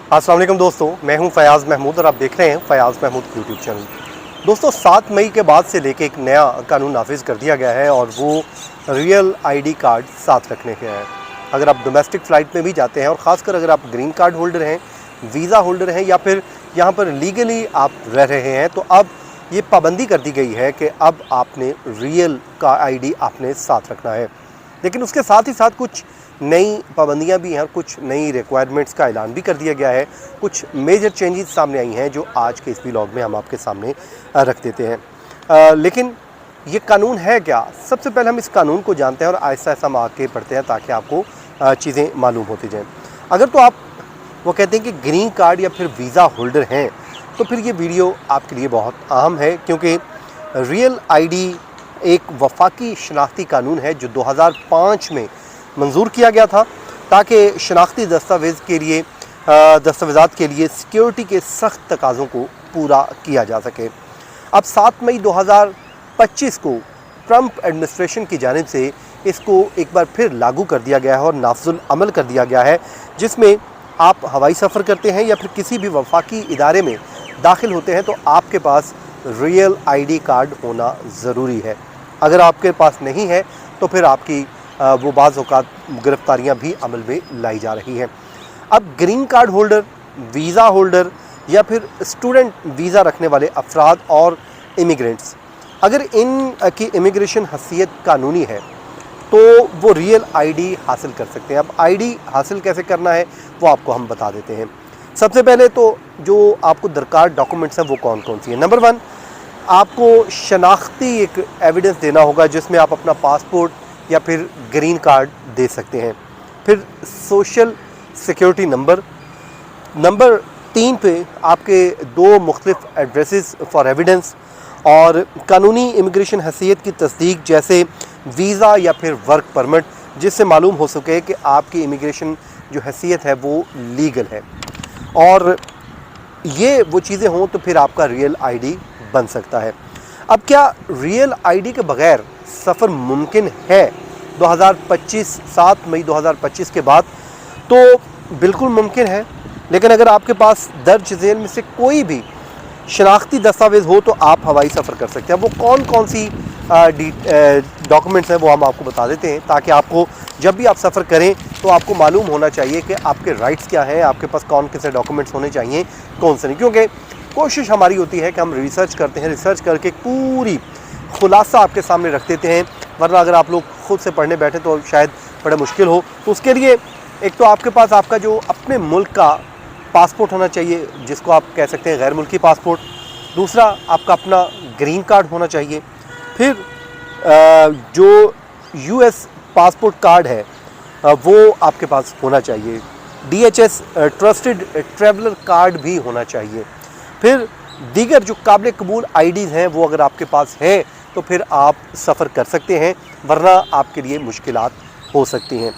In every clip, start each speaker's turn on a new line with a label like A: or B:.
A: अस्सलाम वालेकुम दोस्तों, मैं हूं फयाज़ महमूद और आप देख रहे हैं फयाज़ महमूद यूट्यूब चैनल। दोस्तों 7 मई के बाद से लेके एक नया कानून नाफिज कर दिया गया है और वो रियल आईडी कार्ड साथ रखने के है। अगर आप डोमेस्टिक फ़्लाइट में भी जाते हैं और ख़ासकर अगर आप ग्रीन कार्ड होल्डर हैं, वीज़ा होल्डर हैं या फिर यहाँ पर लीगली आप रह रहे हैं, तो अब ये पाबंदी कर दी गई है कि अब आपने रियल का आईडी आपने साथ रखना है। लेकिन उसके साथ ही साथ कुछ नई पाबंदियां भी हैं और कुछ नई रिक्वायरमेंट्स का ऐलान भी कर दिया गया है। कुछ मेजर चेंजेस सामने आई हैं जो आज के इस व्लॉग में हम आपके सामने रख देते हैं। लेकिन ये कानून है क्या? सबसे पहले हम इस कानून को जानते हैं और आहिस्ता आहिस्ता हम आगे बढ़ते हैं ताकि आपको चीज़ें मालूम होती जाएँ। अगर तो आप वो कहते हैं कि ग्रीन कार्ड या फिर वीज़ा होल्डर हैं, तो फिर ये वीडियो आपके लिए बहुत अहम है, क्योंकि रियल आईडी एक वफाकी शनाख्ती कानून है जो 2005 में मंजूर किया गया था ताकि शनाख्ती दस्तावेज़ के लिए दस्तावेज़ात के लिए सिक्योरिटी के सख्त तकाज़ों को पूरा किया जा सके। अब 7 मई 2025 को ट्रंप एडमिनिस्ट्रेशन की जानिब से इसको एक बार फिर लागू कर दिया गया है और नाफजुल अमल कर दिया गया है, जिसमें आप हवाई सफ़र करते हैं या फिर किसी भी वफाकी इदारे में दाखिल होते हैं तो आपके पास रियल आईडी कार्ड होना ज़रूरी है। अगर आपके पास नहीं है तो फिर आपकी वो बाज़ औक़ात गिरफ़्तारियाँ भी अमल में लाई जा रही हैं। अब green card holder, visa holder या फिर स्टूडेंट वीज़ा रखने वाले अफराद और इमिग्रेंट्स, अगर इन की इमिग्रेशन हैसियत कानूनी है तो वो रियल आईडी हासिल कर सकते हैं। अब आईडी हासिल कैसे करना है वो आपको हम बता देते हैं। सबसे पहले तो जो आपको दरकार डॉक्यूमेंट्स हैं वो कौन कौन सी हैं। नंबर 1, आपको शनाख्ती एक एविडेंस देना होगा जिसमें आप अपना पासपोर्ट या फिर ग्रीन कार्ड दे सकते हैं। फिर सोशल सिक्योरिटी नंबर। नंबर 3 पे आपके 2 मुख्तलिफ एड्रेसेस फॉर एविडेंस और कानूनी इमिग्रेशन हैसियत की तस्दीक जैसे वीज़ा या फिर वर्क परमिट, जिससे मालूम हो सके कि आपकी इमिग्रेशन जो हैसियत है वो लीगल है। और ये वो चीज़ें हों तो फिर आपका रियल आईडी बन सकता है। अब क्या रियल आईडी के बग़ैर सफ़र मुमकिन है 2025 7 मई 2025 के बाद? तो बिल्कुल मुमकिन है, लेकिन अगर आपके पास दर्ज झेल में से कोई भी शनाख्ती दस्तावेज़ हो तो आप हवाई सफ़र कर सकते हैं। वो कौन कौन सी डॉक्यूमेंट्स हैं वो हम आपको बता देते हैं, ताकि आपको जब भी आप सफ़र करें तो आपको मालूम होना चाहिए कि आपके राइट्स क्या हैं, आपके पास कौन से डॉक्यूमेंट्स होने चाहिए, कौन से नहीं। क्योंकि कोशिश हमारी होती है कि हम रिसर्च करते हैं, रिसर्च करके पूरी खुलासा आपके सामने रख देते हैं, वरना अगर आप लोग खुद से पढ़ने बैठे तो शायद बड़ा मुश्किल हो। तो उसके लिए एक तो आपके पास आपका जो अपने मुल्क का पासपोर्ट होना चाहिए, जिसको आप कह सकते हैं गैर मुल्की पासपोर्ट। दूसरा, आपका अपना ग्रीन कार्ड होना चाहिए। फिर जो यूएस पासपोर्ट कार्ड है वो आपके पास होना चाहिए। DHS ट्रस्टेड ट्रैवलर कार्ड भी होना चाहिए। फिर दीगर जो काबिल कबूल आईडीज़ हैं वो अगर आपके पास है तो फिर आप सफ़र कर सकते हैं, वरना आपके लिए मुश्किलात हो सकती हैं।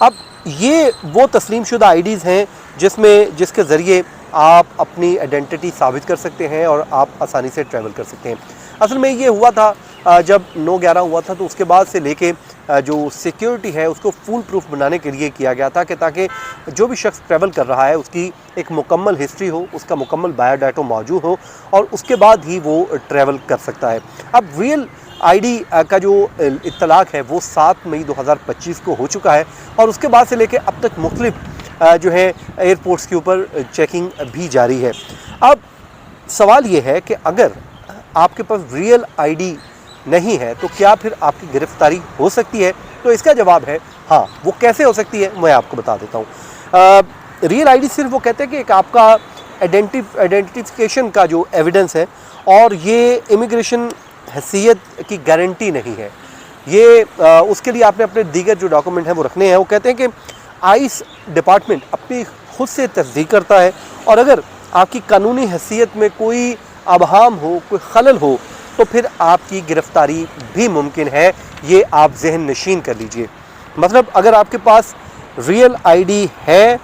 A: अब ये वो तस्लीमशुदा आईडीज़ हैं जिसके ज़रिए आप अपनी आइडेंटिटी साबित कर सकते हैं और आप आसानी से ट्रैवल कर सकते हैं। असल में ये हुआ था जब 9/11 हुआ था, तो उसके बाद से लेके जो सिक्योरिटी है उसको फुल प्रूफ बनाने के लिए किया गया था कि ताकि जो भी शख्स ट्रैवल कर रहा है उसकी एक मुकम्मल हिस्ट्री हो, उसका मुकम्मल बायोडाटा मौजूद हो और उसके बाद ही वो ट्रैवल कर सकता है। अब रियल आईडी का जो इत्तलाक है वो 7 मई 2025 को हो चुका है और उसके बाद से लेके अब तक मुख्तलिफ जो है एयरपोर्ट्स के ऊपर चेकिंग भी जारी है। अब सवाल ये है कि अगर आपके पास रियल आईडी नहीं है तो क्या फिर आपकी गिरफ्तारी हो सकती है? तो इसका जवाब है हाँ। वो कैसे हो सकती है मैं आपको बता देता हूँ। रियल आईडी सिर्फ वो कहते हैं कि एक आपका आइडेंटिफिकेशन का जो एविडेंस है और ये इमिग्रेशन हैसियत की गारंटी नहीं है। ये उसके लिए आपने अपने दीगर जो डॉक्यूमेंट हैं वो रखने हैं। वो कहते हैं कि आइस डिपार्टमेंट अपनी खुद से तस्दीक करता है और अगर आपकी कानूनी हैसियत में कोई अबहाम हो, कोई खलल हो, तो फिर आपकी गिरफ्तारी भी मुमकिन है। ये आप जहन नशीन कर लीजिए। मतलब अगर आपके पास रियल आईडी है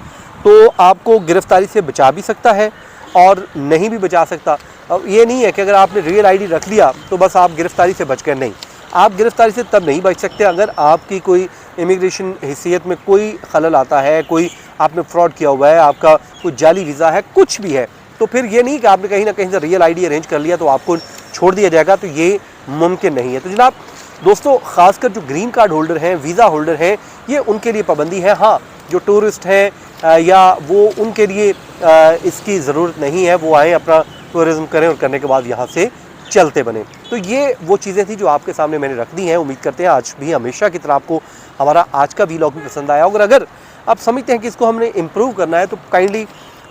A: तो आपको गिरफ्तारी से बचा भी सकता है और नहीं भी बचा सकता। अब ये नहीं है कि अगर आपने रियल आईडी रख लिया तो बस आप गिरफ्तारी से बच कर, नहीं, आप गिरफ्तारी से तब नहीं बच सकते अगर आपकी कोई इमिग्रेशन हैसियत में कोई खलल आता है, कोई आपने फ्रॉड किया हुआ है, आपका कोई जाली वीज़ा है, कुछ भी है, तो फिर ये नहीं कि आपने कहीं ना कहीं से रियल आईडी अरेंज कर लिया तो आपको छोड़ दिया जाएगा, तो ये मुमकिन नहीं है। तो जनाब दोस्तों, खासकर जो ग्रीन कार्ड होल्डर हैं, वीज़ा होल्डर हैं, ये उनके लिए पाबंदी है। हाँ, जो टूरिस्ट हैं या वो, उनके लिए इसकी ज़रूरत नहीं है, वो आएँ अपना टूरिज़्म करें और करने के बाद यहाँ से चलते बने। तो ये वो चीज़ें थी जो आपके सामने मैंने रख दी हैं। उम्मीद करते हैं आज भी हमेशा की तरह आपको हमारा आज का व्लॉग भी पसंद आया होगा। अगर आप समझते हैं कि इसको हमने इम्प्रूव करना है तो काइंडली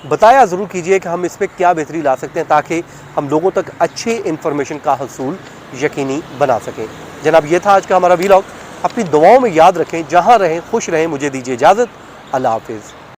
A: बताया ज़रूर कीजिए कि हम इस पर क्या बेहतरी ला सकते हैं, ताकि हम लोगों तक अच्छे इन्फॉर्मेशन का हसूल यकीनी बना सकें। जनाब ये था आज का हमारा व्लॉग। अपनी दुआओं में याद रखें, जहाँ रहें खुश रहें। मुझे दीजिए इजाज़त। अल्लाह हाफिज़।